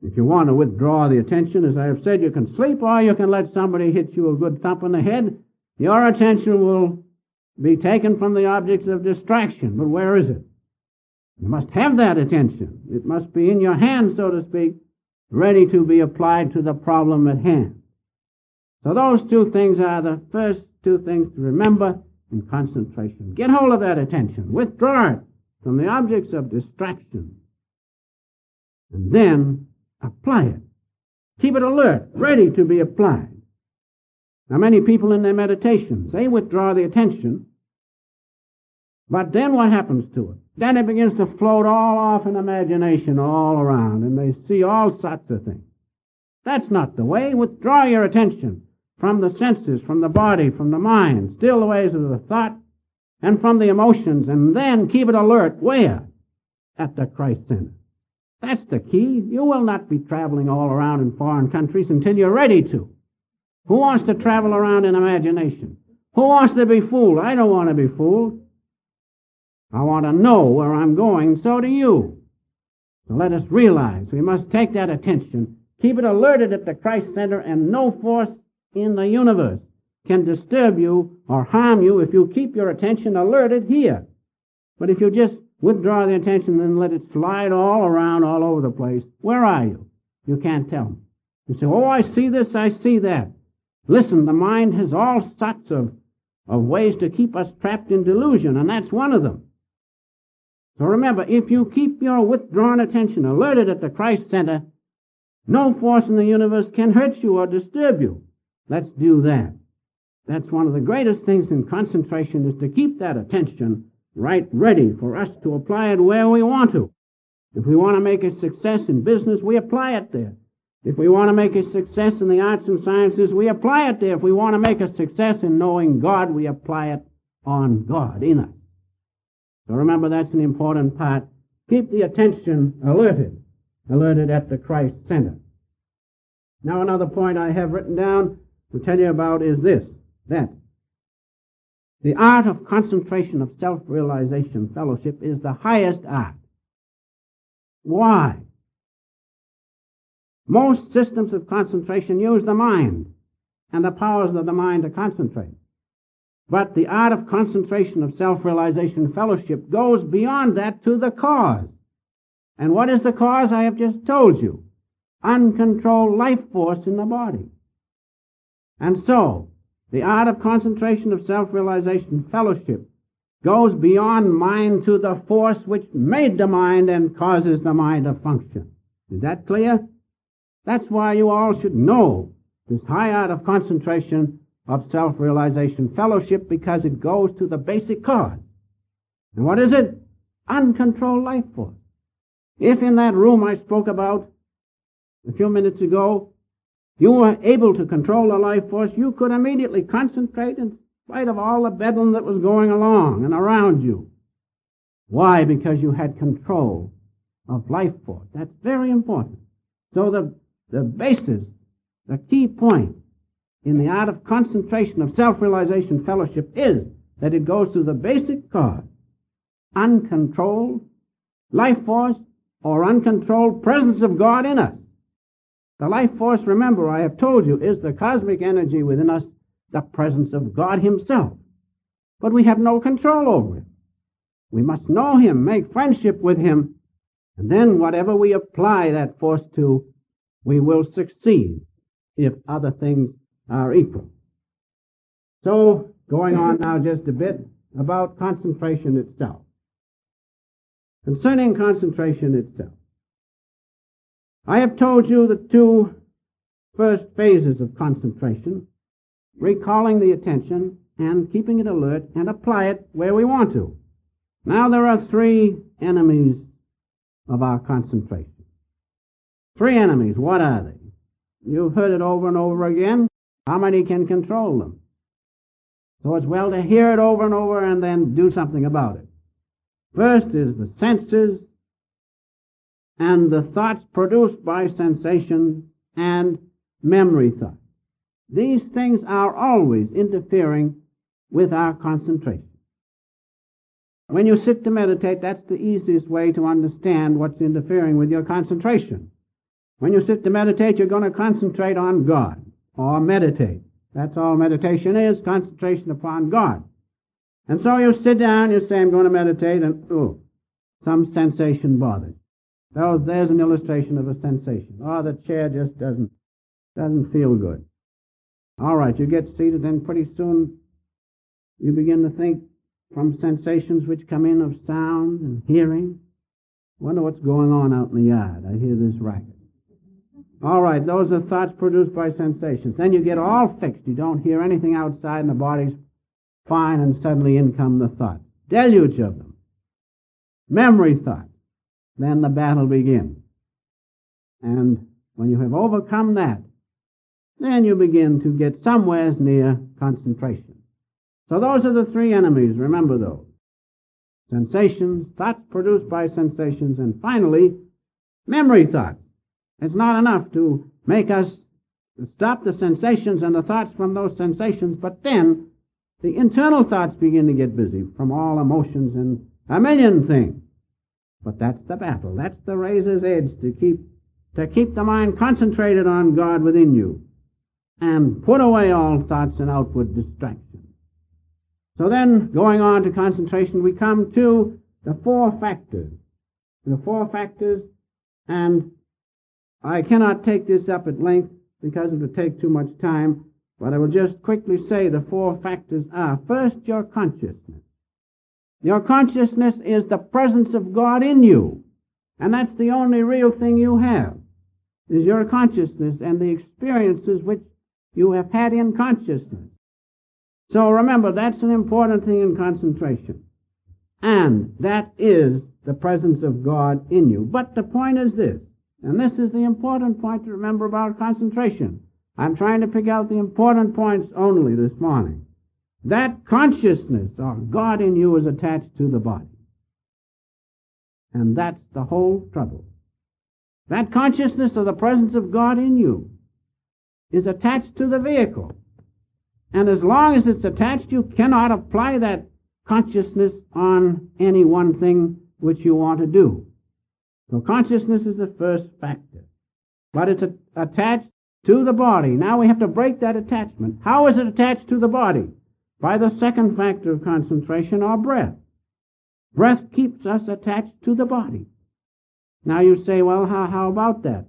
If you want to withdraw the attention, as I have said, you can sleep or you can let somebody hit you a good thump on the head. Your attention will be taken from the objects of distraction. But where is it? You must have that attention. It must be in your hand, so to speak, ready to be applied to the problem at hand. So those two things are the first two things to remember in concentration. Get hold of that attention. Withdraw it from the objects of distraction. And then apply it. Keep it alert, ready to be applied. Now, many people in their meditations, they withdraw the attention, but then what happens to it? Then it begins to float all off in imagination all around, and they see all sorts of things. That's not the way. Withdraw your attention from the senses, from the body, from the mind, still the ways of the thought, and from the emotions, and then keep it alert. Where? At the Christ Center. That's the key. You will not be traveling all around in foreign countries until you're ready to. Who wants to travel around in imagination? Who wants to be fooled? I don't want to be fooled. I want to know where I'm going, so do you. So let us realize we must take that attention, keep it alerted at the Christ Center, and no force in the universe can disturb you or harm you if you keep your attention alerted here. But if you just withdraw the attention and let it slide all around all over the place, where are you? You can't tell me. You say, oh, I see this, I see that. Listen, the mind has all sorts of ways to keep us trapped in delusion, and that's one of them. So remember, if you keep your withdrawn attention alerted at the Christ Center, no force in the universe can hurt you or disturb you. Let's do that. That's one of the greatest things in concentration, is to keep that attention right ready for us to apply it where we want to. If we want to make a success in business, we apply it there. If we want to make a success in the arts and sciences, we apply it there. If we want to make a success in knowing God, we apply it on God, in us. So remember, that's an important part. Keep the attention alerted at the Christ Center. Now, another point I have written down to tell you about is this, that the art of concentration of self-realization fellowship is the highest art. Why? Most systems of concentration use the mind and the powers of the mind to concentrate. But the art of concentration of self-realization fellowship goes beyond that to the cause. And what is the cause? I have just told you. Uncontrolled life force in the body. And so, the art of concentration of self-realization fellowship goes beyond mind to the force which made the mind and causes the mind to function. Is that clear? That's why you all should know this high art of concentration of self-realization fellowship, because it goes to the basic cause. And what is it? Uncontrolled life force. If in that room I spoke about a few minutes ago, you were able to control the life force, you could immediately concentrate in spite of all the bedlam that was going along and around you. Why? Because you had control of life force. That's very important. So the basis, the key point in the art of concentration of self-realization fellowship is that it goes to the basic cause, uncontrolled life force or uncontrolled presence of God in us. The life force, remember, I have told you, is the cosmic energy within us, the presence of God himself. But we have no control over it. We must know him, make friendship with him, and then whatever we apply that force to, we will succeed if other things are equal. So, going on now just a bit about concentration itself. Concerning concentration itself, I have told you the two first phases of concentration, recalling the attention and keeping it alert and apply it where we want to. Now there are three enemies of our concentration. Three enemies. What are they? You've heard it over and over again. How many can control them? So it's well to hear it over and over and then do something about it. First is the senses and the thoughts produced by sensation and memory thoughts. These things are always interfering with our concentration. When you sit to meditate, that's the easiest way to understand what's interfering with your concentration. When you sit to meditate, you're going to concentrate on God, or meditate. That's all meditation is, concentration upon God. And so you sit down, you say, I'm going to meditate, and some sensation bothers. There's an illustration of a sensation. The chair just doesn't feel good. All right, you get seated, and pretty soon you begin to think from sensations which come in of sound and hearing. Wonder what's going on out in the yard. I hear this racket. All right, those are thoughts produced by sensations. Then you get all fixed. You don't hear anything outside, and the body's fine, and suddenly in come the thoughts. Deluge of them. Memory thoughts. Then the battle begins. And when you have overcome that, then you begin to get somewhere near concentration. So those are the three enemies. Remember those. Sensations, thoughts produced by sensations, and finally, memory thoughts. It's not enough to make us stop the sensations and the thoughts from those sensations, but then the internal thoughts begin to get busy from all emotions and a million things. But that's the battle. That's the razor's edge to keep the mind concentrated on God within you and put away all thoughts and outward distractions. So then, going on to concentration, we come to the four factors. The four factors, and I cannot take this up at length because it would take too much time, but I will just quickly say the four factors are, first, your consciousness. Your consciousness is the presence of God in you, and that's the only real thing you have, is your consciousness and the experiences which you have had in consciousness. So remember, that's an important thing in concentration. And that is the presence of God in you. But the point is this, and this is the important point to remember about concentration. I'm trying to pick out the important points only this morning. That consciousness of God in you is attached to the body. And that's the whole trouble. That consciousness of the presence of God in you is attached to the vehicle. And as long as it's attached, you cannot apply that consciousness on any one thing which you want to do. So consciousness is the first factor. But it's attached to the body. Now we have to break that attachment. How is it attached to the body? By the second factor of concentration, or breath. Breath keeps us attached to the body. Now you say, well, how about that?